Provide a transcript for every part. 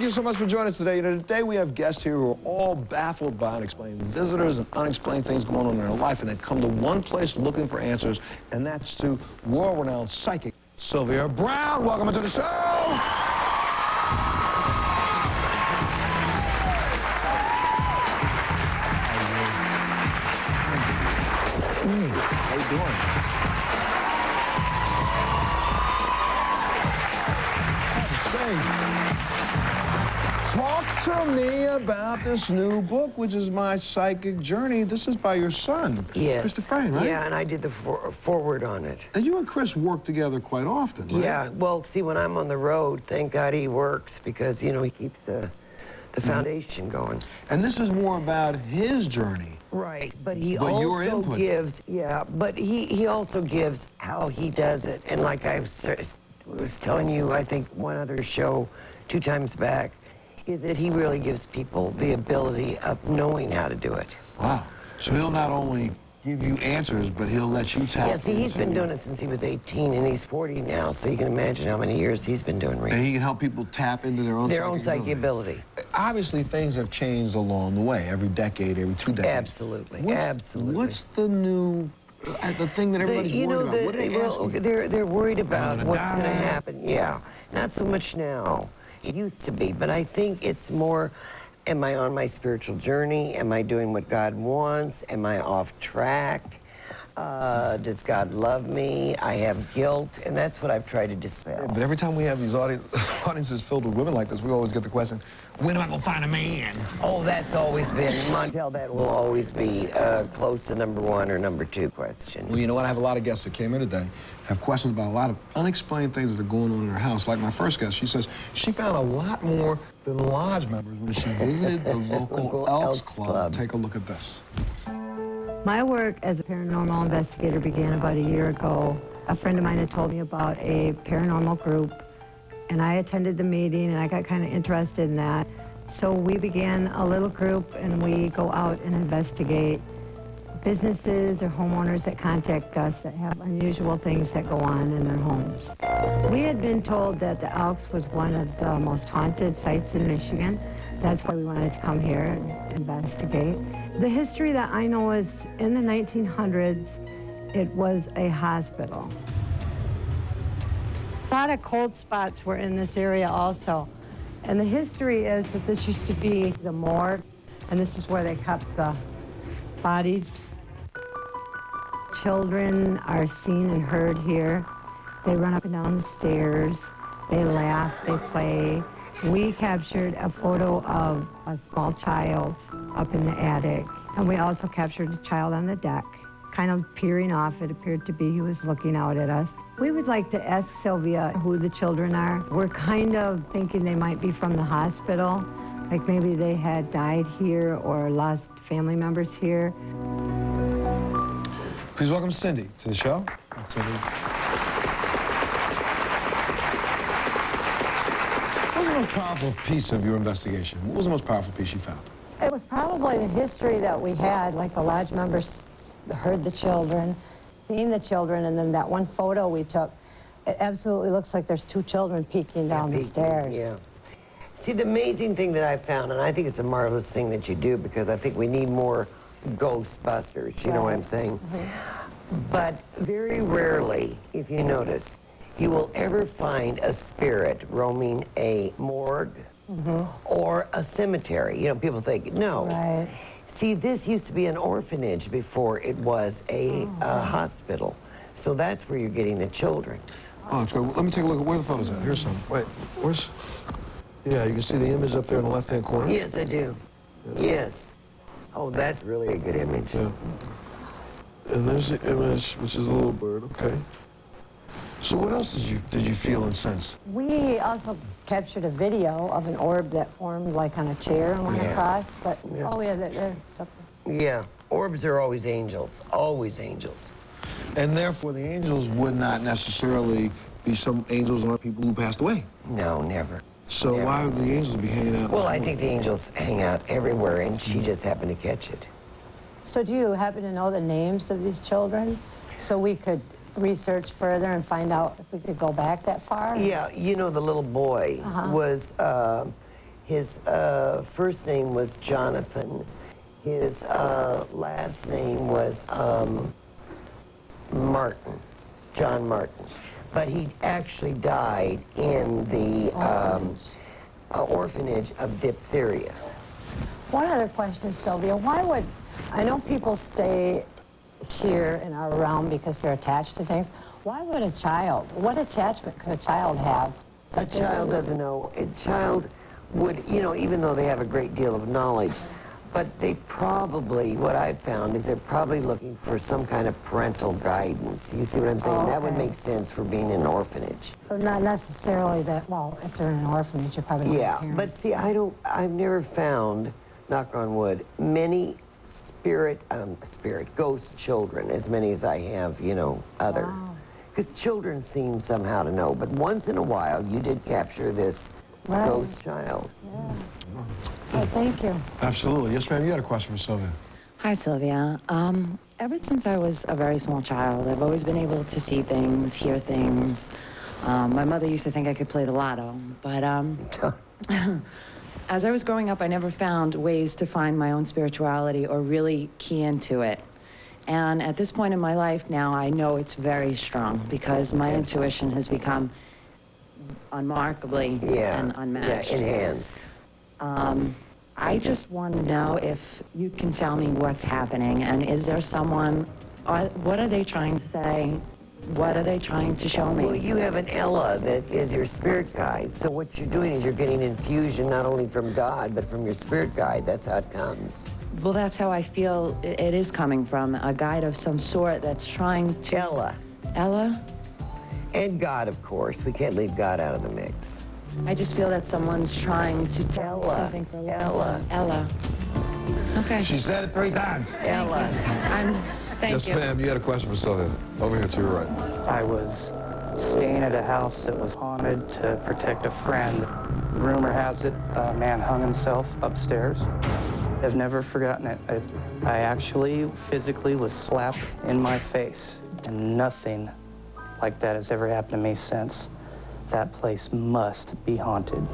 you so much for joining us today. You know, today we have guests here who are all baffled by unexplained visitors and unexplained things going on in their life, and they've come to one place looking for answers, and that's to world-renowned psychic Sylvia Brown. Welcome to the show. How you doing? Talk to me about this new book, which is My Psychic Journey. This is by your son, yes. Christopher, right? Yeah, and I did the forward on it. And you and Chris work together quite often, right? Yeah, well, see, when I'm on the road, thank God he works because, you know, he keeps the foundation going. And this is more about his journey. Right, but he also gives, but he also gives how he does it. And like I was telling you, I think one other show 2 times back, is that he really gives people the ability of knowing how to do it. Wow. So he'll not only give you answers, but he'll let you tap. Yeah, see, he's been doing it since he was 18, and he's 40 now, so you can imagine how many years he's been doing reading. And he can help people tap into their own psychic ability. Obviously, things have changed along the way, every decade, every 2 decades. Absolutely, absolutely. What's the new, the thing that everybody's worried about? What are they asking? They're worried about what's going to happen. Yeah, not so much now. It used to be, but I think it's more, am I on my spiritual journey? Am I doing what God wants? Am I off track? Does God love me? I have guilt, and that's what I've tried to dispel. But every time we have these audiences filled with women like this, we always get the question, when am I going to find a man? Oh, that's always been, Montel, that will always be close to #1 or #2 question. Well, you know what? I have a lot of guests that came in today, have questions about a lot of unexplained things that are going on in her house. Like my first guest, she says she found a lot more than lodge members when she visited the local Elks Club. Take a look at this. My work as a paranormal investigator began about a year ago. A friend of mine had told me about a paranormal group, and I attended the meeting, and I got kind of interested in that. So we began a little group, and we go out and investigate businesses or homeowners that contact us that have unusual things that go on in their homes. We had been told that the Elks was one of the most haunted sites in Michigan. That's why we wanted to come here and investigate. The history that I know is in the 1900s, it was a hospital. A lot of cold spots were in this area also. And the history is that this used to be the morgue, and this is where they kept the bodies. Children are seen and heard here. They run up and down the stairs. They laugh, they play. We captured a photo of a small child up in the attic, and we also captured a child on the deck, kind of peering off. It appeared to be he was looking out at us. We would like to ask Sylvia who the children are. We're kind of thinking they might be from the hospital, like maybe they had died here or lost family members here. Please welcome Cindy to the show. What was the most powerful piece of your investigation? What was the most powerful piece you found? It was probably the history that we had, like the lodge members heard the children, seen the children, and then that one photo we took, it absolutely looks like there's 2 children peeking down the stairs. Yeah. See, the amazing thing that I found, and I think it's a marvelous thing that you do, because I think we need more Ghostbusters, you know what I'm saying? But very rarely, if you notice, you will ever find a spirit roaming a morgue or a cemetery. You know, people think, no. Right. See, this used to be an orphanage before it was a hospital. So that's where you're getting the children. Oh, that's good. Let me take a look at where the photos are. Here's some. Wait, where's... Yeah, you can see the image up there in the left-hand corner. Yes, I do. Yeah. Yes. Oh, that's really a good image. Yeah. And there's the image, which is a little bird, okay. So what else did you feel and sense? We also captured a video of an orb that formed like on a chair and went across, but oh yeah, there's something. Yeah, orbs are always angels, always angels. And therefore the angels would not necessarily be some angels or people who passed away. No, never. So never. Why would the angels be hanging out? Well, I think the angels hang out everywhere, and she just happened to catch it. So do you happen to know the names of these children so we could research further and find out if we could go back that far? Yeah, you know, the little boy was, His first name was Jonathan. His last name was Martin, John Martin. But he actually died in the orphanage of diphtheria. One other question, Sylvia. Why would, I know people stay here in our realm because they're attached to things. Why would a child, what attachment could a child have? A child doesn't know. A child would, you know, even though they have a great deal of knowledge, but they probably, what I've found is they're probably looking for some kind of parental guidance. You see what I'm saying? Oh, okay. That would make sense for being in an orphanage. So not necessarily that, well, if they're in an orphanage, you're probably not Yeah, parents. but see, I've never found, knock on wood, many ghost children, as many as I have, you know, other. Because children seem somehow to know, but once in a while, you did capture this ghost child. Yeah. Oh, thank you. Absolutely. Yes, ma'am, you had a question for Sylvia. Hi, Sylvia. Ever since I was a very small child, I've always been able to see things, hear things. My mother used to think I could play the lotto, but as I was growing up, I never found ways to find my own spirituality or really key into it. And at this point in my life now, I know it's very strong because my intuition has become unmarkably and unmatched. Yeah, enhanced. I just want to know if you can tell me what's happening, and is there someone, what are they trying to say? What are they trying to show me? Well, you have an Ella that is your spirit guide. So what you're doing is you're getting infusion not only from God, but from your spirit guide. That's how it comes. Well, that's how I feel it is coming from, a guide of some sort that's trying to... Ella. Ella? And God, of course. We can't leave God out of the mix. I just feel that someone's trying to tell me something for a long time. Ella. Okay. She said it 3 times. Ella. Thank you. Yes, ma'am, you had a question for Sylvia. Over here to your right. I was staying at a house that was haunted to protect a friend. Rumor has it, a man hung himself upstairs. I've never forgotten it. I actually physically was slapped in my face, and nothing like that has ever happened to me since. That place must be haunted.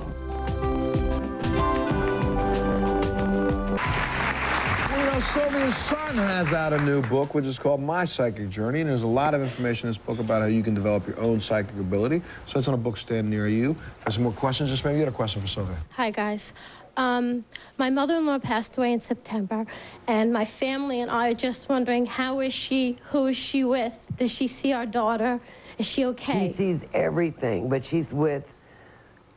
Sylvia's son has out a new book, which is called My Psychic Journey, and there's a lot of information in this book about how you can develop your own psychic ability. So it's on a book stand near you. Got some more questions? Just maybe you had a question for Sylvia. Hi, guys. My mother-in-law passed away in September, and my family and I are just wondering, how is she? Who is she with? Does she see our daughter? Is she okay? She sees everything, but she's with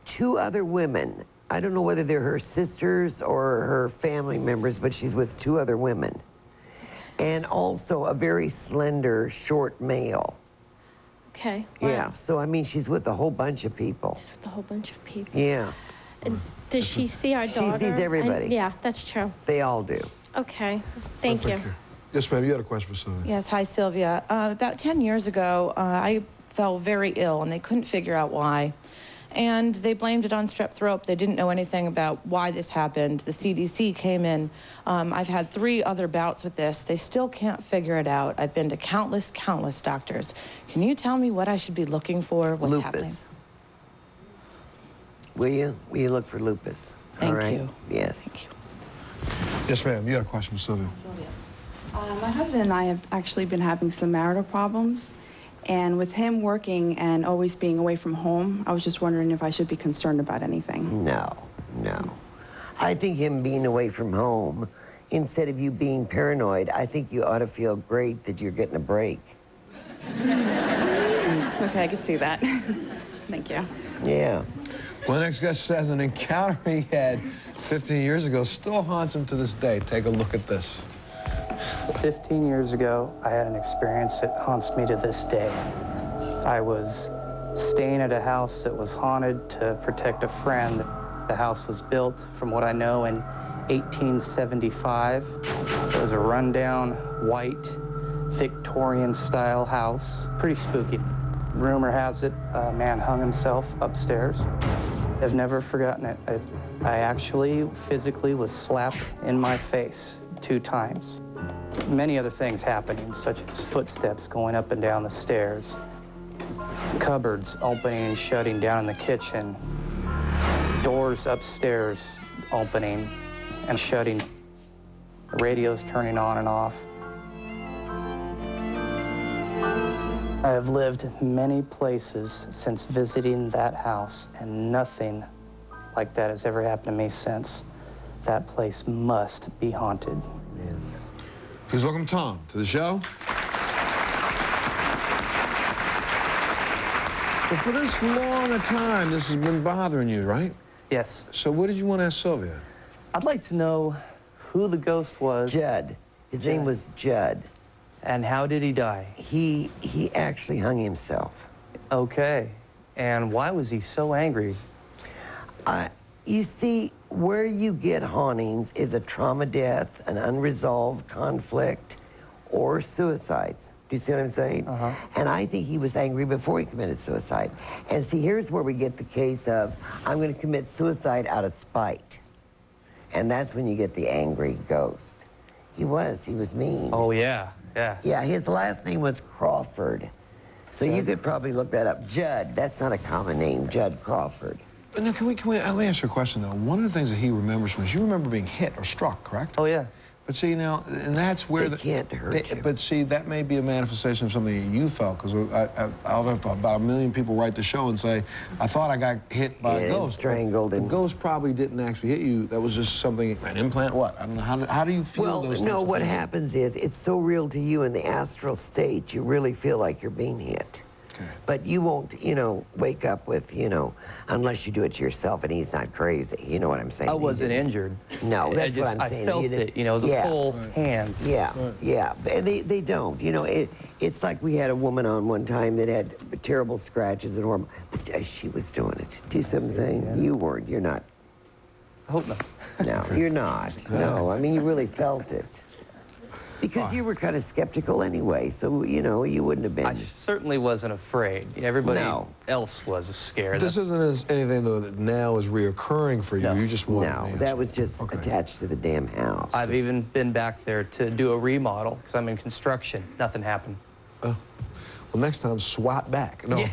2 other women. I don't know whether they're her sisters or her family members, but she's with 2 other women. And also a very slender, short male. Okay. Wow. Yeah, so I mean, she's with a whole bunch of people. She's with a whole bunch of people. Yeah. And does she see our daughter? She sees everybody. Yeah, that's true. They all do. Okay. Thank you. Yes, ma'am, you had a question for Sylvia. Yes, hi, Sylvia. About 10 years ago, I fell very ill, and they couldn't figure out why. And they blamed it on strep throat. They didn't know anything about why this happened. The CDC came in. I've had 3 other bouts with this. They still can't figure it out. I've been to countless doctors. Can you tell me what I should be looking for? What's happening? Lupus. Will you? Will you look for lupus? Thank all right? you. Yes. Thank you. Yes, ma'am, you had a question for Sylvia. My husband and I have actually been having some marital problems. And with him working and always being away from home, I was just wondering if I should be concerned about anything. No, no. I think him being away from home, instead of you being paranoid, I think you ought to feel great that you're getting a break. Okay, I can see that. Thank you. Yeah. Well, the next guest says an encounter he had 15 years ago still haunts him to this day. Take a look at this. 15 years ago, I had an experience that haunts me to this day. I was staying at a house that was haunted to protect a friend. The house was built, from what I know, in 1875. It was a rundown, white, Victorian-style house. Pretty spooky. Rumor has it, a man hung himself upstairs. I've never forgotten it. I actually physically was slapped in my face 2 times. Many other things happening, such as footsteps going up and down the stairs, cupboards opening and shutting down in the kitchen, doors upstairs opening and shutting, radios turning on and off. I have lived many places since visiting that house, and nothing like that has ever happened to me since. That place must be haunted. Yes. Please welcome Tom to the show. Well, for this long a time, this has been bothering you, right? Yes. So what did you want to ask Sylvia? I'd like to know who the ghost was. Judd. His name was Judd. And how did he die? He actually hung himself. Okay. And why was he so angry? You see, where you get hauntings is a trauma death, an unresolved conflict, or suicides. Do you see what I'm saying? And I think he was angry before he committed suicide. And see, here's where we get the case of, I'm going to commit suicide out of spite. And that's when you get the angry ghost. He was mean. Oh, yeah, yeah. Yeah, his last name was Crawford. So you could probably look that up. Judd, that's not a common name, Judd Crawford. Now, can we I'll ask you a question, though. One of the things that he remembers from is you remember being hit or struck, correct? Oh, yeah. But see, now, and that's where They can't hurt you. But see, that may be a manifestation of something that you felt, because I'll have about 1 million people write the show and say, I thought I got hit by a ghost. Strangled. The ghost probably didn't actually hit you. That was just something, an implant, what? I don't know, how do you feel Well, those no, things? what happens is it's so real to you in the astral state, you really feel like you're being hit. Okay. But you won't, wake up with, unless you do it yourself and he's not crazy. You know what I'm saying? I wasn't injured. No, that's what I'm saying. I felt it, it was a full hand. Yeah, yeah. They don't. It's like we had a woman on one time that had terrible scratches and horrible, but she was doing it. Do you see what I'm saying? Yeah. You weren't. You're not. I hope not. No, you're not. No, I mean, you really felt it. Because you were kind of skeptical anyway, so, you wouldn't have been. I certainly wasn't afraid. Everybody else was scared. This isn't anything, though, that now is reoccurring for you. No. You just want an No, answer. that was just attached to the damn house. I've even been back there to do a remodel, because I'm in construction. Nothing happened. Oh. Well, next time, swat back. No,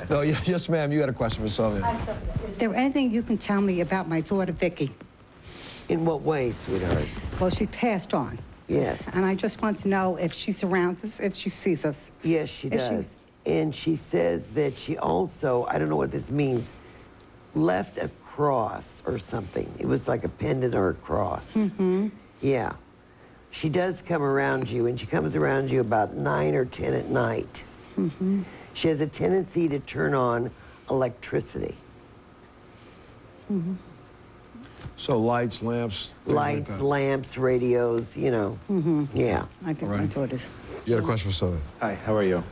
no, yes, ma'am, you had a question for Sylvia. Is there anything you can tell me about my daughter, Vicky? In what way, sweetheart? Well, she passed on. Yes. And I just want to know if she's around us, if she sees us. Yes, she does. And she says that she also, I don't know what this means, left a cross or something. It was like a pendant or a cross. Mm-hmm. Yeah. She does come around you, and she comes around you about 9 or 10 at night. Mm-hmm. She has a tendency to turn on electricity. Mm-hmm. So lights, lamps, things like Lights, that. lamps, radios, Mm-hmm. Yeah. I think my daughter's. You had a question for Sylvia. Hi, how are you?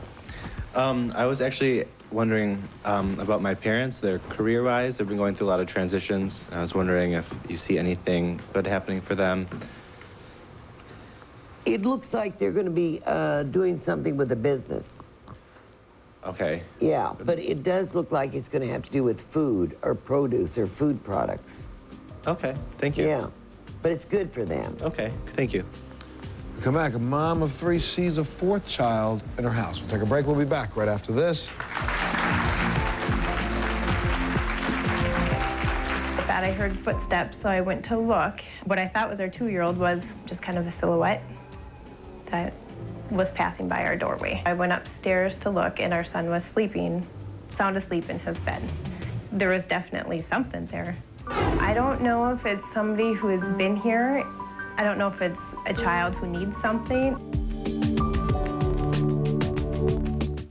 I was actually wondering about my parents, their career-wise. They've been going through a lot of transitions, and I was wondering if you see anything good happening for them. It looks like they're going to be doing something with a business. Okay. Yeah, but it does look like it's going to have to do with food or produce or food products. Okay, thank you. Yeah, but it's good for them. Okay, thank you. We come back, a mom of 3 sees a 4th child in her house. We'll take a break. We'll be back right after this. That I heard footsteps, so I went to look. What I thought was our 2-year-old was just kind of a silhouette that was passing by our doorway. I went upstairs to look, and our son was sleeping, sound asleep in his bed. There was definitely something there. I don't know if it's somebody who has been here. I don't know if it's a child who needs something.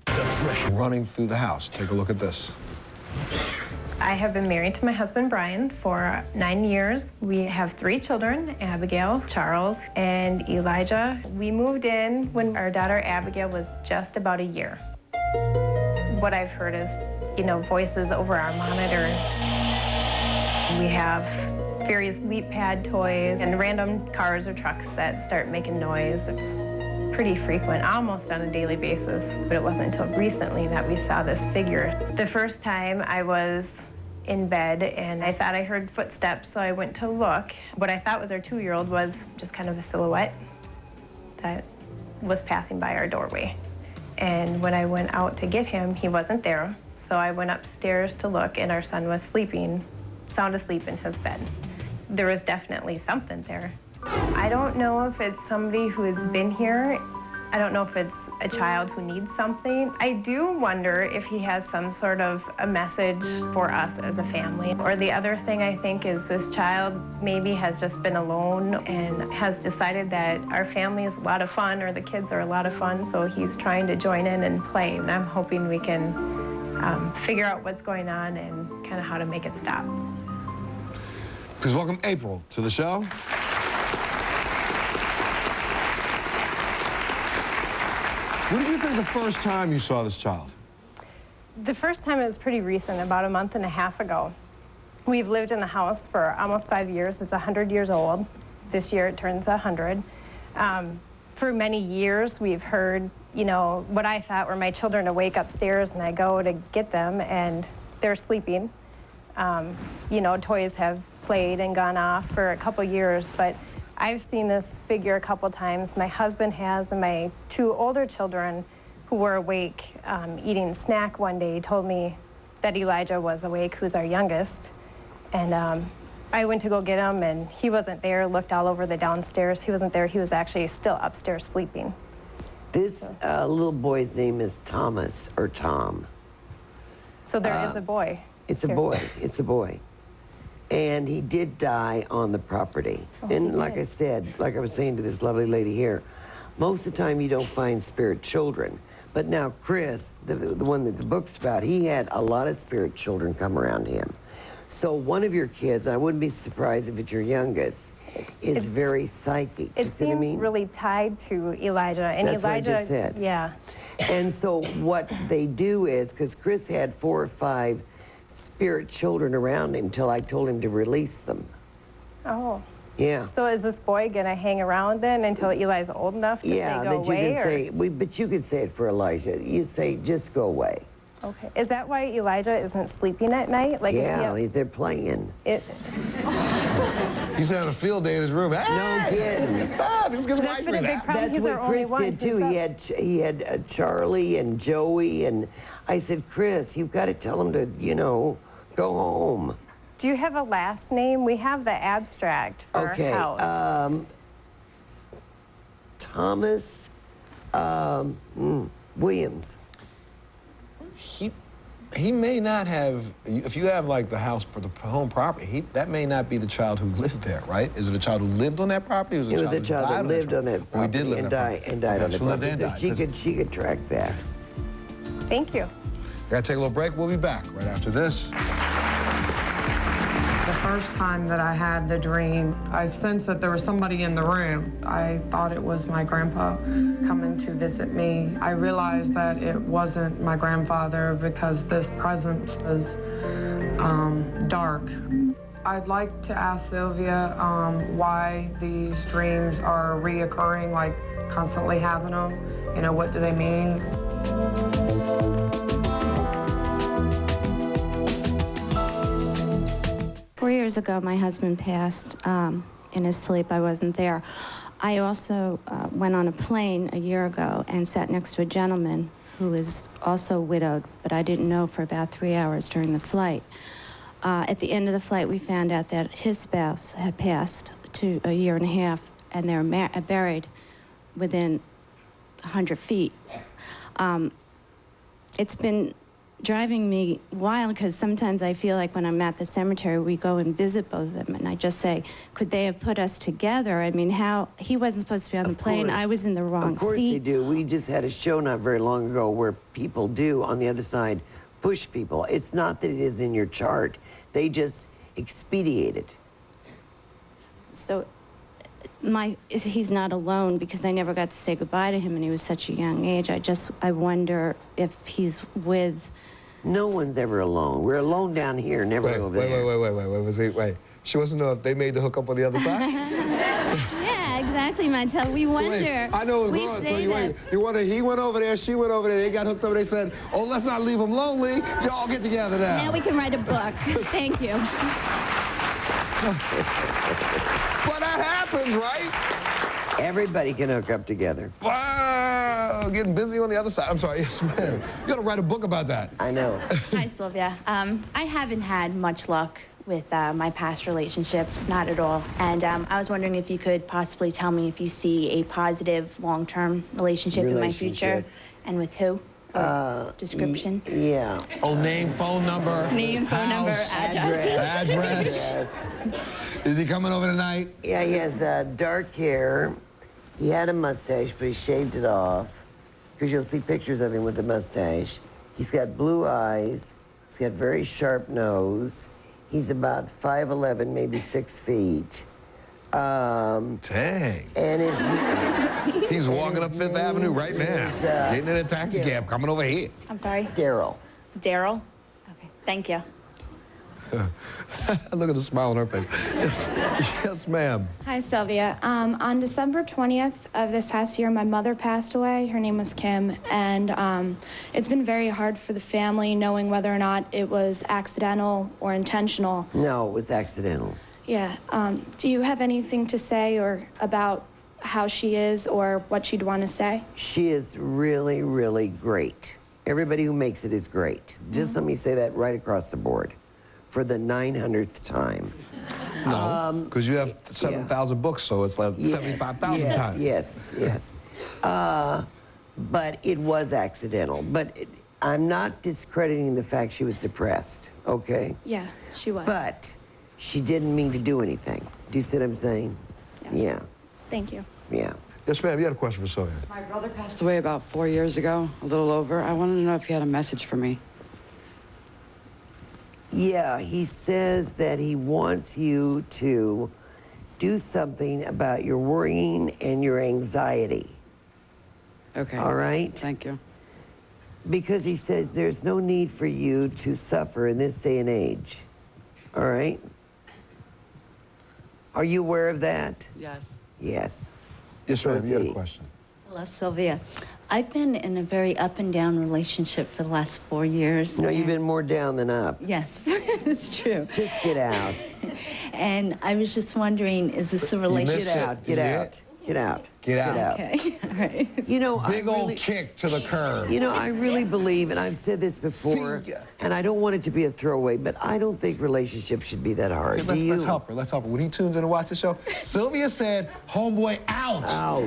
The pressure running through the house. Take a look at this. I have been married to my husband, Brian, for 9 years. We have 3 children, Abigail, Charles, and Elijah. We moved in when our daughter, Abigail, was just about a year. What I've heard is, voices over our monitor. We have various leap pad toys and random cars or trucks that start making noise. It's pretty frequent, almost on a daily basis, but it wasn't until recently that we saw this figure. The first time I was in bed and I thought I heard footsteps, so I went to look. What I thought was our 2-year-old was just kind of a silhouette that was passing by our doorway. And when I went out to get him, he wasn't there. So I went upstairs to look, and our son was sleeping, sound asleep in his bed. There was definitely something there. I don't know if it's somebody who has been here. I don't know if it's a child who needs something. I do wonder if he has some sort of a message for us as a family. Or the other thing I think is this child maybe has just been alone and has decided that our family is a lot of fun, or the kids are a lot of fun, so he's trying to join in and play. And I'm hoping we can figure out what's going on and kind of how to make it stop. Please welcome April to the show. What did you think the first time you saw this child? The first time it was pretty recent, about a month and a half ago. We've lived in the house for almost 5 years. It's 100 years old. This year it turns 100. For many years we've heard, you know, what I thought were my children awake upstairs, and I go to get them and they're sleeping. You know, toys have played and gone off for a couple years, but I've seen this figure a couple times. My husband has, and my 2 older children who were awake eating snack one day told me that Elijah was awake, who's our youngest. And I went to go get him, and he wasn't there. Looked all over the downstairs. He wasn't there. He was actually still upstairs sleeping. This little boy's name is Thomas, or Tom. So there is a boy. It's a boy. It's a boy. And he did die on the property. Oh, and like I said, like I was saying to this lovely lady here, most of the time you don't find spirit children. But now Chris, the one that the book's about, he had a lot of spirit children come around him. So one of your kids, I wouldn't be surprised if it's your youngest, is very psychic. It seems really tied to Elijah. And That's Elijah, what I just said. Yeah. And so what they do is, because Chris had 4 or 5 spirit children around him till I told him to release them. Oh. Yeah. So is this boy gonna hang around then until Eli's old enough to say go away? Yeah, but you could say it for Elijah. You'd say, just go away. Okay. Is that why Elijah isn't sleeping at night? Like, yeah, they're playing. He's having a field day in his room. Hey! No kidding. That's been a big problem. That's what Chris did too. He had Charlie and Joey, and I said, Chris, you've got to tell him to, you know, go home. Do you have a last name? We have the abstract for our house. Thomas Williams. He may not have, if you have like the house, the home property, that may not be the child who lived there, right? Is it a child who lived on that property? Or It was a child that lived on that property. He did live and died on that property. So she could track that. Thank you. Gotta take a little break. We'll be back right after this. The first time that I had the dream, I sensed that there was somebody in the room. I thought it was my grandpa coming to visit me. I realized that it wasn't my grandfather because this presence was dark. I'd like to ask Sylvia why these dreams are reoccurring, like constantly having them. You know, what do they mean? 4 years ago, my husband passed in his sleep. I wasn't there. I also went on a plane a year ago and sat next to a gentleman who is also widowed, but I didn't know for about 3 hours during the flight. At the end of the flight, we found out that his spouse had passed to a year and a half, and they're buried within 100 feet. It's been driving me wild because sometimes I feel like when I'm at the cemetery, we go and visit both of them, and I just say, could they have put us together? I mean, he wasn't supposed to be on the plane. I was in the wrong seat. Of course they do. We just had a show not very long ago where people do, on the other side, push people. It's not that it is in your chart. They just expedite it. So he's not alone because I never got to say goodbye to him, and he was such a young age. I wonder if he's with... No one's ever alone. We're alone down here, never over there. Wait. She wants to know if they made the hookup on the other side? Yeah, exactly, Montel. We wonder. I know it's wrong. So you wonder, he went over there, she went over there, they got hooked up, they said, oh, let's not leave them lonely. Y'all get together now. Now we can write a book. Thank you. But that happens, right? Everybody can hook up together. Wow, getting busy on the other side. I'm sorry, yes, ma'am. You gotta write a book about that. I know. Hi, Sylvia. I haven't had much luck with my past relationships, not at all. And I was wondering if you could possibly tell me if you see a positive long-term relationship in my future, and with who? Or description? Yeah. Oh, name, phone number. Name, phone number, address. Address. Yes. Is he coming over tonight? Yeah, he has dark hair. He had a mustache, but he shaved it off. Because you'll see pictures of him with a mustache. He's got blue eyes. He's got very sharp nose. He's about 5'11", maybe 6 feet. Dang. And his... He's walking up Fifth Avenue right now. Getting in a taxi cab, coming over here. I'm sorry? Daryl. Daryl? Okay, thank you. Look at the smile on her face. Yes, ma'am. Hi, Sylvia. On December 20th of this past year, my mother passed away. Her name was Kim, and it's been very hard for the family knowing whether or not it was accidental or intentional. No, it was accidental. Yeah. Do you have anything to say or about how she is or what she'd want to say? She is really, really great. Everybody who makes it is great. Just let me say that right across the board. For the 900th time. No, because you have 7,000 books, so it's like 75,000 times. Yes. But it was accidental. But I'm not discrediting the fact she was depressed, okay? Yeah, she was. But she didn't mean to do anything. Do you see what I'm saying? Yes. Yeah. Thank you. Yeah. Yes, ma'am, you had a question for Sylvia. My brother passed away about 4 years ago, a little over. I wanted to know if he had a message for me. Yeah, he says that he wants you to do something about your worrying and your anxiety. Okay. All right? Thank you. Because he says there's no need for you to suffer in this day and age. All right? Are you aware of that? Yes. Yes. Yes, ma'am, you had a question. Hello, Sylvia. I've been in a very up and down relationship for the last 4 years. No, you've been more down than up. Yes, it's true. Just get out. And I was just wondering, is this a relationship? Get out, get out, get out. Get out. Okay, all right. You know, Big old kick to the curb. You know, I really believe, and I've said this before, and I don't want it to be a throwaway, but I don't think relationships should be that hard. Okay, let's help her. Let's help her. When he tunes in to watch the show, Sylvia said, "Homeboy, out." Out.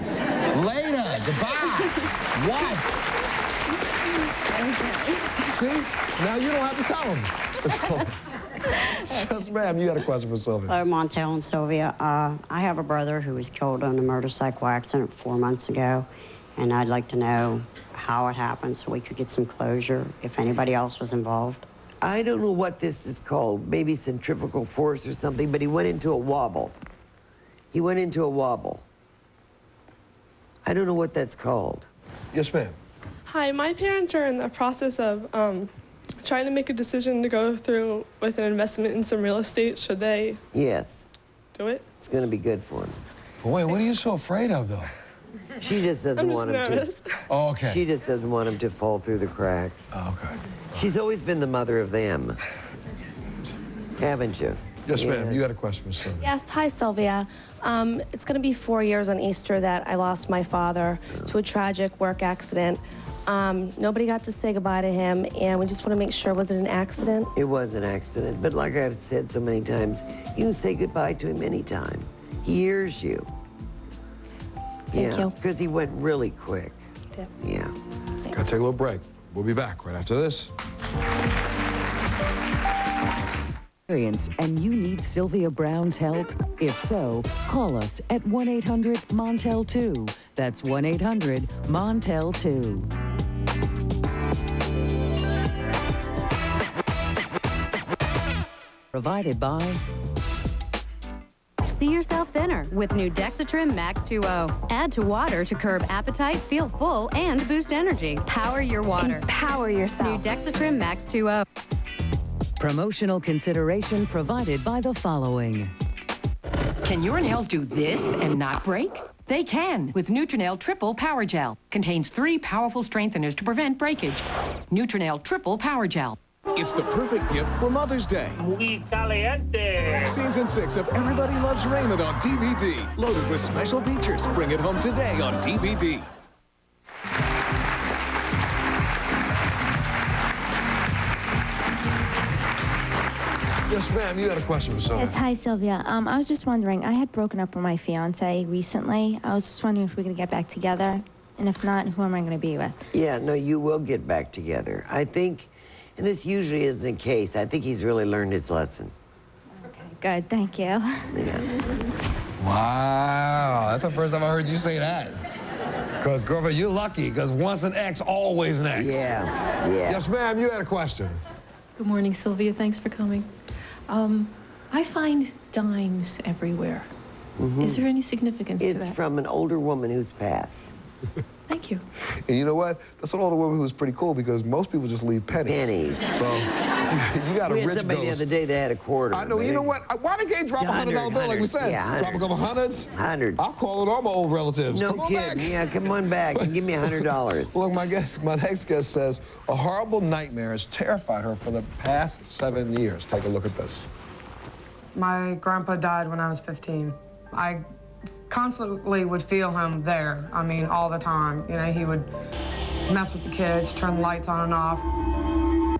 Later. Goodbye. What? See? Now you don't have to tell him. Yes, ma'am. You had a question for Sylvia. Hello, Montel and Sylvia. I have a brother who was killed in a motorcycle accident 4 months ago, and I'd like to know how it happened so we could get some closure if anybody else was involved. I don't know what this is called, maybe centrifugal force or something, but he went into a wobble. He went into a wobble. I don't know what that's called. Yes, ma'am. Hi, my parents are in the process of trying to make a decision to go through with an investment in some real estate. Should they Yes. do it? It's going to be good for him. Boy, what are you so afraid of, though? She just doesn't I'm just want him nervous. to. Oh, okay. She just doesn't want him to fall through the cracks. Oh, okay. She's always been the mother of them. Haven't you? Yes, ma'am. You had a question for Sylvia. Yes, hi, Sylvia. It's going to be 4 years on Easter that I lost my father to a tragic work accident. Nobody got to say goodbye to him, and we just want to make sure, was it an accident? It was an accident, but like I've said so many times, you can say goodbye to him anytime. He hears you. Thank you. Because he went really quick. He did. Yeah. Gotta take a little break. We'll be back right after this. And you need Sylvia Brown's help? If so, call us at 1-800-MONTEL-2. That's 1-800-MONTEL-2. Provided by... See yourself thinner with new Dexatrim Max 2.0. Add to water to curb appetite, feel full, and boost energy. Power your water. Empower yourself. New Dexatrim Max 2.0. Promotional consideration provided by the following. Can your nails do this and not break? They can with Nutrinail Triple Power Gel. Contains 3 powerful strengtheners to prevent breakage. Nutrinail Triple Power Gel. It's the perfect gift for Mother's Day. Muy caliente. Season 6 of Everybody Loves Raymond on DVD. Loaded with special features. Bring it home today on DVD. Yes, ma'am, you had a question for Sylvia. Yes, hi, Sylvia. I was just wondering, I had broken up with my fiance recently. I was just wondering if we could get back together, and if not, who am I going to be with? Yeah, no, you will get back together. I think, and this usually isn't the case, I think he's really learned his lesson. Okay, good, thank you. Yeah. Wow, that's the first time I heard you say that. Because, girlfriend, you're lucky, because once an ex, always an ex. Yeah, yeah. Yes, ma'am, you had a question. Good morning, Sylvia. Thanks for coming. I find dimes everywhere. Is there any significance to that? It's from an older woman who's passed. Thank you. And you know what? That's an older woman who's pretty cool because most people just leave pennies. Pennies. So you got a We had rich somebody ghost. the other day that had a quarter. I know. You know what? Why they can't drop a $100 bill like we said? Yeah, drop a couple hundreds. Hundreds. I'll call it all my old relatives. No come on kidding. back. Yeah, come on back and give me $100. Look, my next guest says a horrible nightmare has terrified her for the past 7 years. Take a look at this. My grandpa died when I was 15. I constantly would feel him there. I mean, all the time. You know, he would mess with the kids, turn the lights on and off.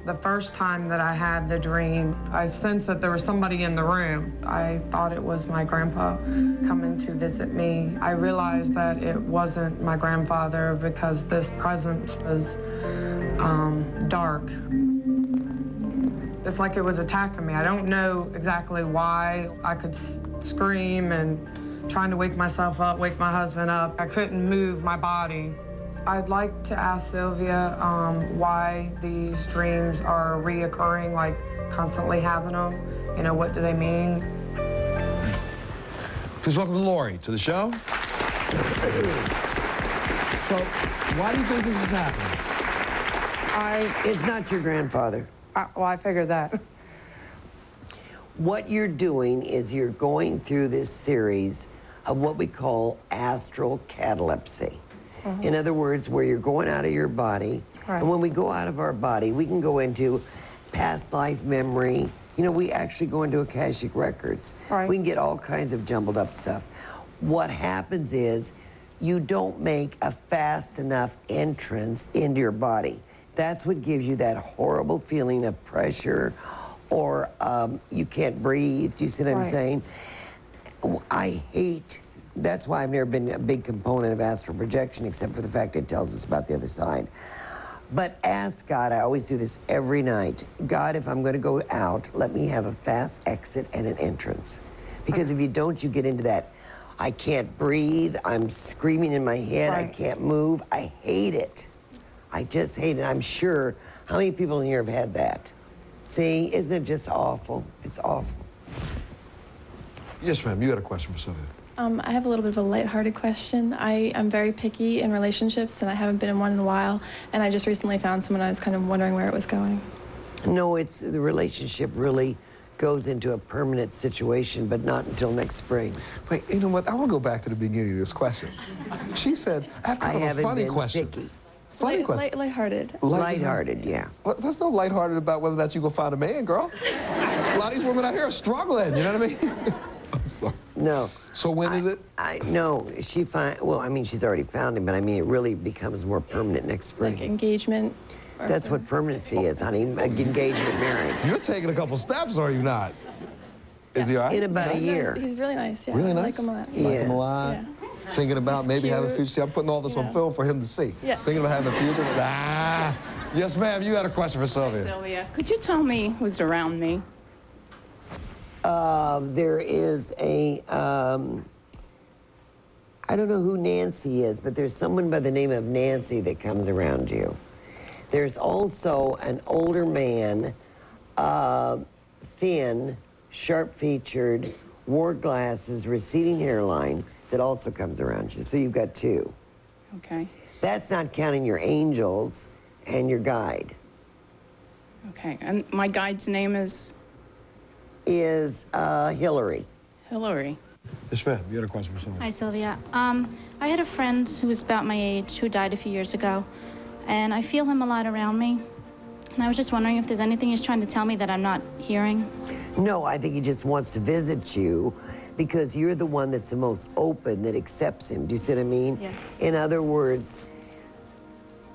The first time that I had the dream, I sensed that there was somebody in the room. I thought it was my grandpa coming to visit me. I realized that it wasn't my grandfather because this presence was dark. It's like it was attacking me. I don't know exactly why. I could scream and trying to wake myself up, wake my husband up. I couldn't move my body. I'd like to ask Sylvia why these dreams are reoccurring, like constantly having them. You know, what do they mean? Please welcome Lori to the show. So, why do you think this is happening? It's not your grandfather. Well, I figured that. What you're doing is you're going through this series of what we call astral catalepsy. In other words, where you're going out of your body. Right. And when we go out of our body, we can go into past life memory. You know, we actually go into Akashic records. Right. We can get all kinds of jumbled up stuff. What happens is you don't make a fast enough entrance into your body. That's what gives you that horrible feeling of pressure or you can't breathe. Do you see what I'm saying? I hate, that's why I've never been a big component of astral projection except for the fact it tells us about the other side. But ask God, I always do this every night, God, if I'm going to go out, let me have a fast exit and an entrance. Because if you don't, you get into that, I can't breathe, I'm screaming in my head, I can't move. I hate it. I just hate it. I'm sure, how many people in here have had that? See, isn't it just awful? It's awful. Yes, ma'am, you had a question for Sylvia. I have a little bit of a lighthearted question. I am very picky in relationships, and I haven't been in one in a while, and I just recently found someone. I was kind of wondering where it was going. No, it's the relationship really goes into a permanent situation, but not until next spring. Wait, you know what? I want to go back to the beginning of this question. She said, I have a funny question. Picky. Funny question. Lighthearted. Lighthearted, yeah. Well, there's no lighthearted about whether or not you go find a man, girl. A lot of these women out here are struggling, you know what I mean? I'm sorry. No. So when is it? No, well, I mean, she's already found him, but I mean, it really becomes more permanent next spring. Like engagement. That's what permanency is, honey, engagement, marriage. You're taking a couple steps, are you not? Is he all right? In about a year. He's really nice, yeah. Really nice? I like him a lot. Like him a lot? Yeah. Thinking about He's maybe having a cute. future. See, I'm putting all this on film for him to see. Yeah. Thinking about having a future. Yes, ma'am, you had a question for Sylvia. Sylvia, could you tell me who's around me? There is a, I don't know who Nancy is, but there's someone by the name of Nancy that comes around you. There's also an older man, thin, sharp-featured, wore glasses, receding hairline, that also comes around you. So you've got two. Okay. That's not counting your angels and your guide. Okay, and my guide's name is? Is Hillary. Hillary. Yes, ma'am, you had a question for Sylvia. Hi, Sylvia. I had a friend who was about my age who died a few years ago, and I feel him a lot around me. And I was just wondering if there's anything he's trying to tell me that I'm not hearing. No, I think he just wants to visit you because you're the one that's the most open, that accepts him. Do you see what I mean? Yes. In other words,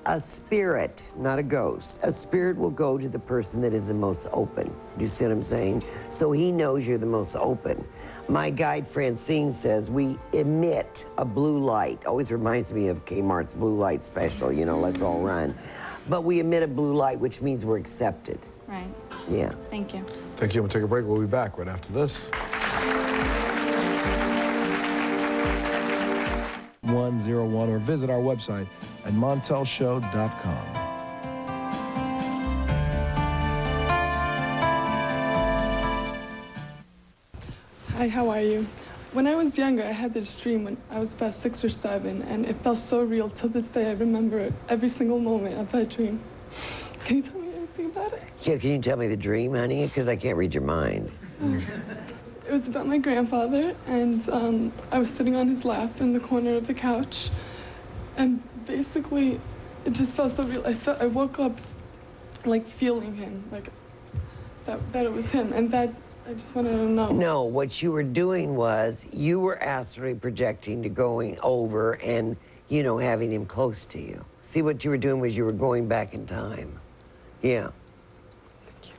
a spirit, not a ghost, a spirit will go to the person that is the most open. Do you see what I'm saying? So he knows you're the most open. My guide Francine says we emit a blue light. Always reminds me of Kmart's blue light special, you know, let's all run. But we emit a blue light, which means we're accepted. Right. Yeah. Thank you. Thank you. We'll take a break. We'll be back right after this. 101 or visit our website at montelshow.com. Hi, how are you? When I was younger, I had this dream when I was about 6 or 7, and it felt so real. Till this day, I remember every single moment of that dream. Can you tell me anything about it? Yeah, can you tell me the dream, honey? Because I can't read your mind. It was about my grandfather, and I was sitting on his lap in the corner of the couch, and basically, it just felt so real. I woke up, like, feeling him, like, that it was him, and that, I just wanted to know. No, what you were doing was you were astrally projecting to going over and, you know, having him close to you. See, what you were doing was you were going back in time. Yeah. Thank you.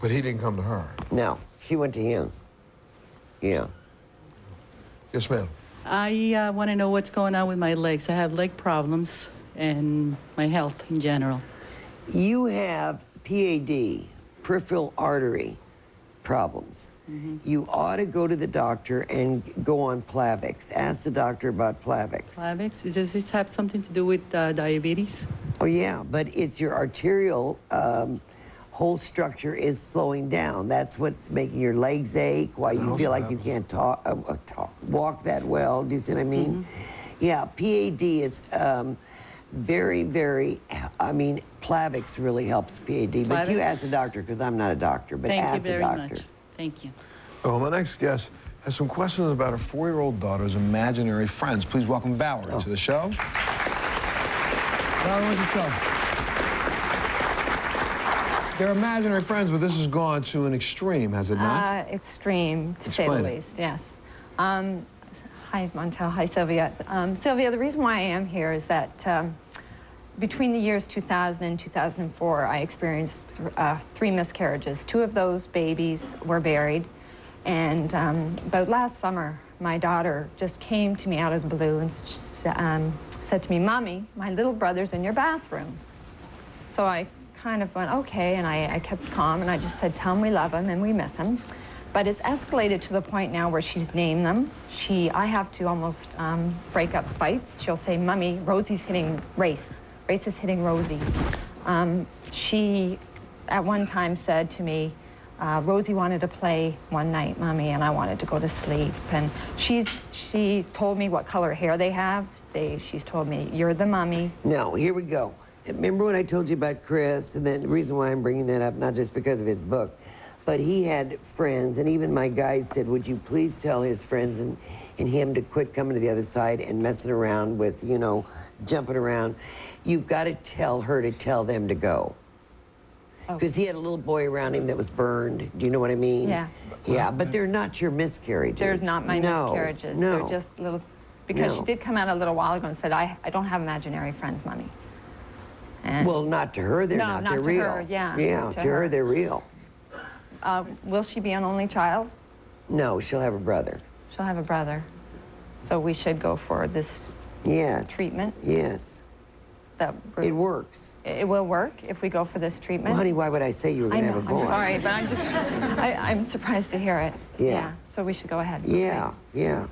But he didn't come to her. No, she went to him. Yeah. Yes, ma'am. I want to know what's going on with my legs. I have leg problems and my health in general. You have PAD, peripheral artery problems. You ought to go to the doctor and go on Plavix. Ask the doctor about Plavix. Plavix? Does this have something to do with diabetes? Oh, yeah, but it's your arterial whole structure is slowing down. That's what's making your legs ache, why you feel like you can't walk that well. Do you see what I mean? Yeah, PAD is very, very, I mean, Plavix really helps PAD. But you ask the doctor, because I'm not a doctor, but ask the doctor. Thank you very much. Thank you. Oh, my next guest has some questions about her 4-year-old daughter's imaginary friends. Please welcome Valerie to the show. Valerie, what'd you tell us? They're imaginary friends, but this has gone to an extreme, has it not? Extreme, to say the least, yes. Hi, Montel. Hi, Sylvia. Sylvia, the reason why I am here is that between the years 2000 and 2004, I experienced 3 miscarriages. 2 of those babies were buried. And about last summer, my daughter just came to me out of the blue and said to me, "Mommy, my little brother's in your bathroom." So I kind of went, okay, and I kept calm, and I just said, "Tell him we love him and we miss him." But it's escalated to the point now where she's named them. I have to almost break up fights. She'll say, "Mommy, Rosie's hitting Race. Race is hitting Rosie." She, at one time, said to me, "Rosie wanted to play one night, Mommy, and I wanted to go to sleep." And she told me what color hair they have. She's told me, "You're the mommy." No, here we go. Remember when I told you about Chris, and then the reason why I'm bringing that up, not just because of his book, but he had friends, and even my guide said, would you please tell his friends and him to quit coming to the other side and messing around with, you know, jumping around. You've got to tell her to tell them to go. Because he had a little boy around him that was burned. Do you know what I mean? Yeah. Yeah, but they're not your miscarriages. They're not my miscarriages. No. They're just little, because she did come out a little while ago and said, I don't have imaginary friends, Mommy. And well, not to her, they're not. They're real. Her, yeah. Yeah, to her, they're real. Will she be an only child? No, she'll have a brother. She'll have a brother. So we should go for this treatment? Yes. It works. It will work if we go for this treatment? Well, honey, why would I say you were going to have a boy? I'm sorry, but I'm surprised to hear it. Yeah. So we should go ahead. Yeah, yeah.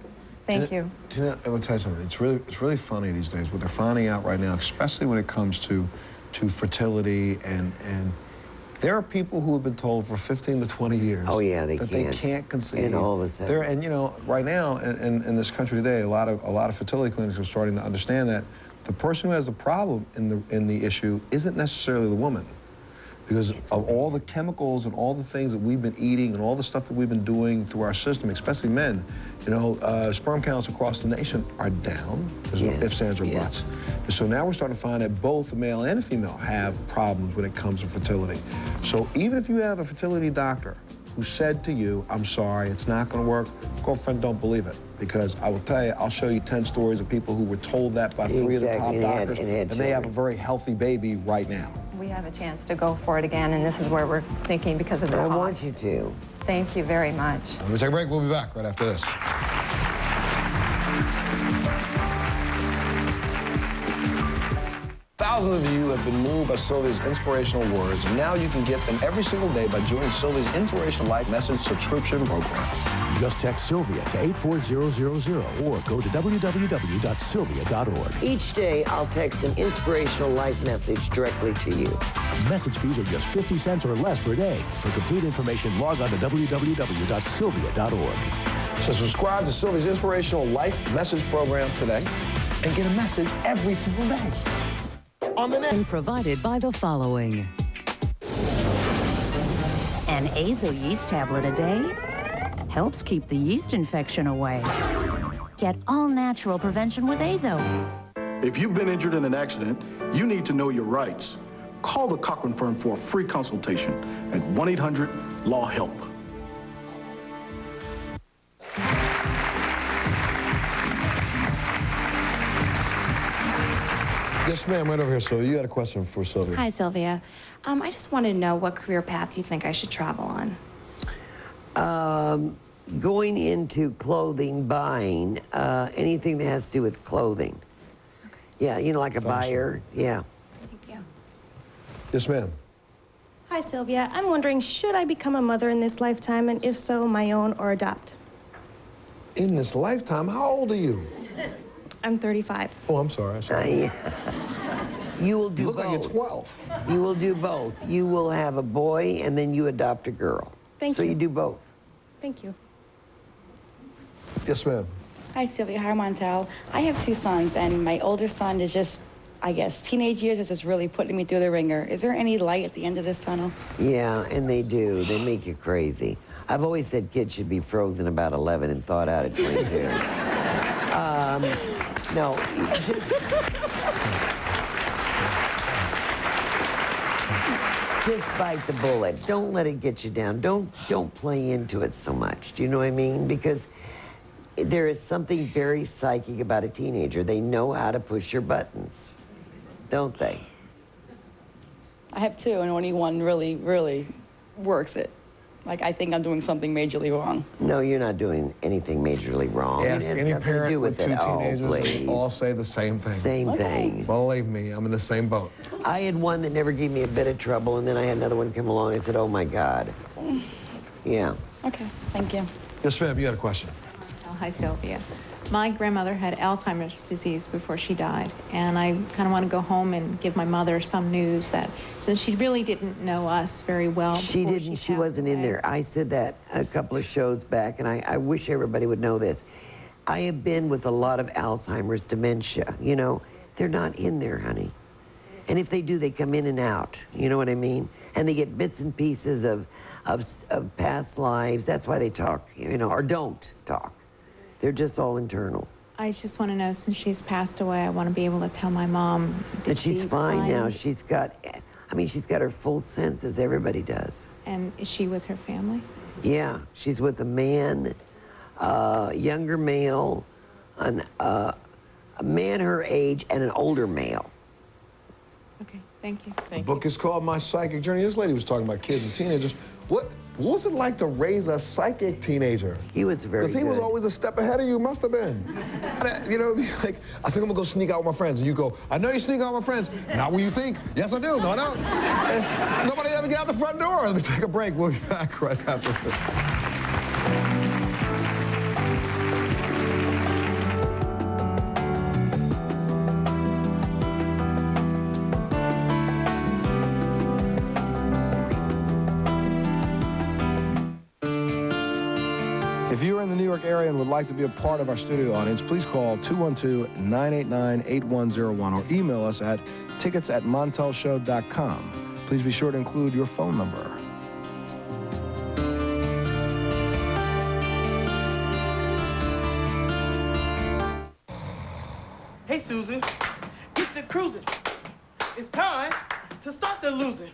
Thank you. Tina, I will tell you something. It's really funny these days what they're finding out right now, especially when it comes to fertility and there are people who have been told for 15 to 20 years. Oh yeah, they can't conceive. And all of a sudden. And you know, right now in this country today, a lot of fertility clinics are starting to understand that the person who has the problem in the issue isn't necessarily the woman. because of all the chemicals and all the things that we've been eating and all the stuff that we've been doing through our system, especially men. You know, sperm counts across the nation are down. There's no ifs, ands, or buts. And so now we're starting to find that both the male and the female have problems when it comes to fertility. So even if you have a fertility doctor who said to you, I'm sorry, it's not going to work, girlfriend, don't believe it. Because I will tell you, I'll show you 10 stories of people who were told that by 3 of the top doctors, and they have a very healthy baby right now. We have a chance to go for it again, and this is where we're thinking because of the cost. I want you to. Thank you very much. We'll take a break. We'll be back right after this. Thousands of you have been moved by Sylvia's inspirational words, and now you can get them every single day by joining Sylvia's Inspirational Life Message subscription program. Just text Sylvia to 84000 or go to www.sylvia.org. Each day, I'll text an inspirational life message directly to you. Message fees are just 50 cents or less per day. For complete information, log on to www.sylvia.org. So subscribe to Sylvia's Inspirational Life Message program today and get a message every single day. On the net. Provided by the following. An azo yeast tablet a day helps keep the yeast infection away. Get all-natural prevention with azo. If you've been injured in an accident, you need to know your rights. Call the Cochran firm for a free consultation at 1-800-LAW-HELP. Yes, ma'am, right over here, Sylvia. You had a question for Sylvia. Hi, Sylvia. I just wanted to know what career path you think I should travel on. Going into clothing buying, anything that has to do with clothing. Okay. Yeah, you know, like a buyer. Yeah. Thank you. Yes, ma'am. Hi, Sylvia. I'm wondering, should I become a mother in this lifetime, and if so, my own or adopt? In this lifetime? How old are you? I'm 35. Oh, I'm sorry. You will do both. You look both. like you're 12. You will do both. You will have a boy, and then you adopt a girl. Thank you. So you do both. Thank you. Yes, ma'am. Hi, Sylvia. Hi, Montel. I have 2 sons, and my older son is just, I guess, teenage years is just really putting me through the ringer. Is there any light at the end of this tunnel? Yeah, and they do. They make you crazy. I've always said kids should be frozen about 11 and thawed out at 22. No. Just bite the bullet. Don't let it get you down. Don't play into it so much. Do you know what I mean? Because there is something very psychic about a teenager. They know how to push your buttons, don't they? I have 2, and only one really, really works it. Like, I think I'm doing something majorly wrong. No, you're not doing anything majorly wrong. Ask any parent with 2 teenagers, they all say the same thing. Same thing. Believe me, I'm in the same boat. I had one that never gave me a bit of trouble, and then I had another one come along and said, oh my God. Yeah. Okay, thank you. Yes, ma'am, you had a question. Oh, hi, Sylvia. My grandmother had Alzheimer's disease before she died, and I kind of want to go home and give my mother some news that, since she really didn't know us very well. She didn't, she wasn't in there. I said that a couple of shows back, and I wish everybody would know this. I have been with a lot of Alzheimer's dementia, you know. They're not in there, honey. And if they do, they come in and out, you know what I mean? And they get bits and pieces of past lives. That's why they talk, you know, or don't talk. They're just all internal. I just want to know, since she's passed away, I want to be able to tell my mom that she's fine now. She's got, I mean, she's got her full senses. Everybody does. And is she with her family? Yeah, she's with a man, younger male, a man her age, and an older male. Okay, thank you. The book is called My Psychic Journey. This lady was talking about kids and teenagers. What was it like to raise a psychic teenager? He was very good. Because he was always a step ahead of you, must have been. You know, like, I think I'm gonna go sneak out with my friends. And you go, I know you sneak out with my friends. Not what you think. Yes, I do. No, I don't. Nobody ever get out the front door. Let me take a break. We'll be back right after this. If you're in the New York area and would like to be a part of our studio audience, please call 212-989-8101 or email us at tickets@montelshow.com. Please be sure to include your phone number. Hey, Susan, get the cruising. It's time to start the losing.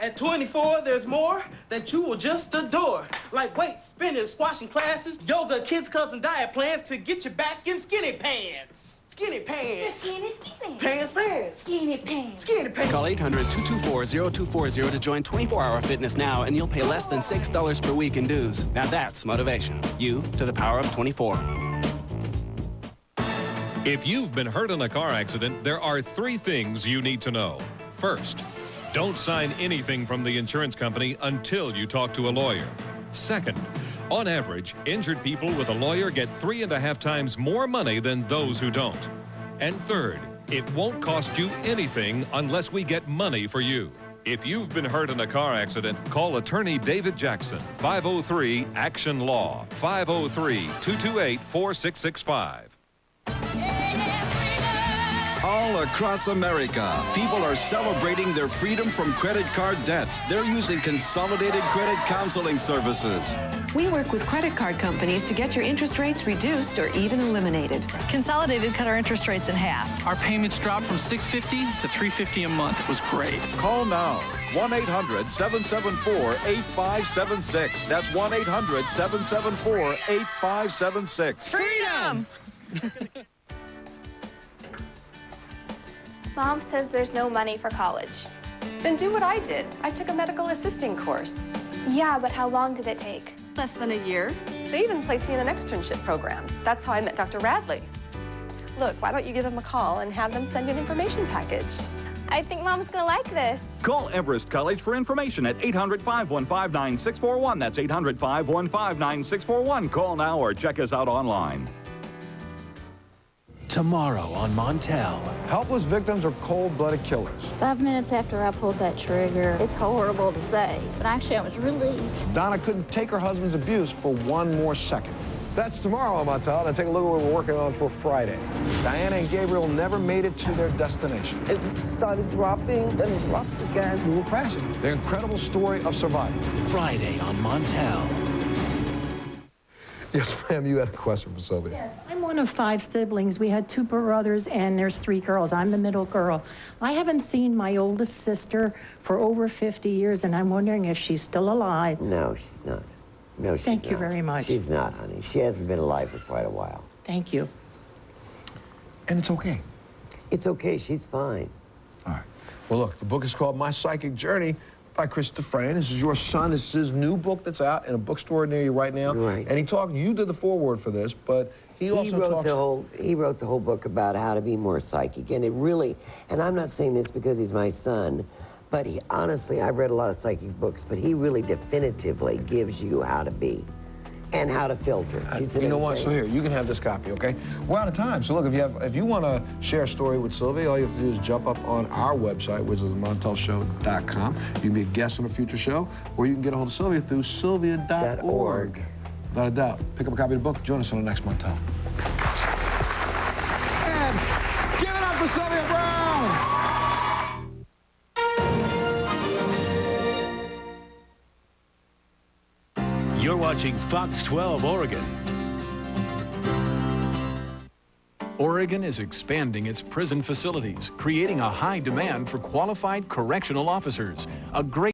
At 24, there's more that you will just adore. Like weights, spinning, squashing classes, yoga, kids clubs, and diet plans to get you back in skinny pants. Skinny pants. Skinny. Pants. Skinny pants. Skinny pants. Call 800-224-0240 to join 24-Hour Fitness now, and you'll pay less than $6 per week in dues. Now that's motivation. You to the power of 24. If you've been hurt in a car accident, there are 3 things you need to know. First, don't sign anything from the insurance company until you talk to a lawyer. Second, on average, injured people with a lawyer get 3.5 times more money than those who don't. And third, it won't cost you anything unless we get money for you. If you've been hurt in a car accident, call attorney David Jackson, 503-ACTION-LAW, 503-228-4665. All across America, people are celebrating their freedom from credit card debt. They're using Consolidated Credit Counseling Services. We work with credit card companies to get your interest rates reduced or even eliminated. Consolidated cut our interest rates in half. Our payments dropped from $650 to $350 a month. It was great. Call now. 1-800-774-8576. That's 1-800-774-8576. Freedom! Mom says there's no money for college. Then do what I did. I took a medical assisting course. Yeah, but how long did it take? Less than a year. They even placed me in an externship program. That's how I met Dr. Radley. Look, why don't you give them a call and have them send you an information package? I think Mom's gonna like this. Call Everest College for information at 800-515-9641. That's 800-515-9641. Call now or check us out online. Tomorrow on Montel. Helpless victims are cold-blooded killers. 5 minutes after I pulled that trigger, it's horrible to say, but actually I was relieved. Donna couldn't take her husband's abuse for one more second. That's tomorrow on Montel. Now take a look at what we're working on for Friday. Diana and Gabriel never made it to their destination. It started dropping, then it dropped again. We were crashing. Their incredible story of survival. Friday on Montel. Yes, ma'am, you had a question for Sylvia. Yes, I'm one of 5 siblings. We had 2 brothers and there's 3 girls. I'm the middle girl. I haven't seen my oldest sister for over 50 years, and I'm wondering if she's still alive. No, she's not. No, she's Thank you not. very much. She's not, honey. She hasn't been alive for quite a while. Thank you. And it's okay. It's okay. She's fine. All right. Well, look, the book is called My Psychic Journey by Chris Dufresne. This is your son. This is his new book that's out in a bookstore near you right now. Right. And you did the foreword for this, but he also wrote talks... he wrote the whole book about how to be more psychic. And it really, and I'm not saying this because he's my son, but honestly, I've read a lot of psychic books, but he really definitively gives you how to be and how to filter. You know what? So here, you can have this copy, okay? We're out of time. So look, if you want to share a story with Sylvia, all you have to do is jump up on our website, which is montelshow.com. You can be a guest on a future show, or you can get a hold of Sylvia through sylvia.org. Without a doubt. Pick up a copy of the book. Join us on the next Montel. And give it up for Sylvia Brown! You're watching Fox 12 Oregon. Oregon is expanding its prison facilities, creating a high demand for qualified correctional officers. A great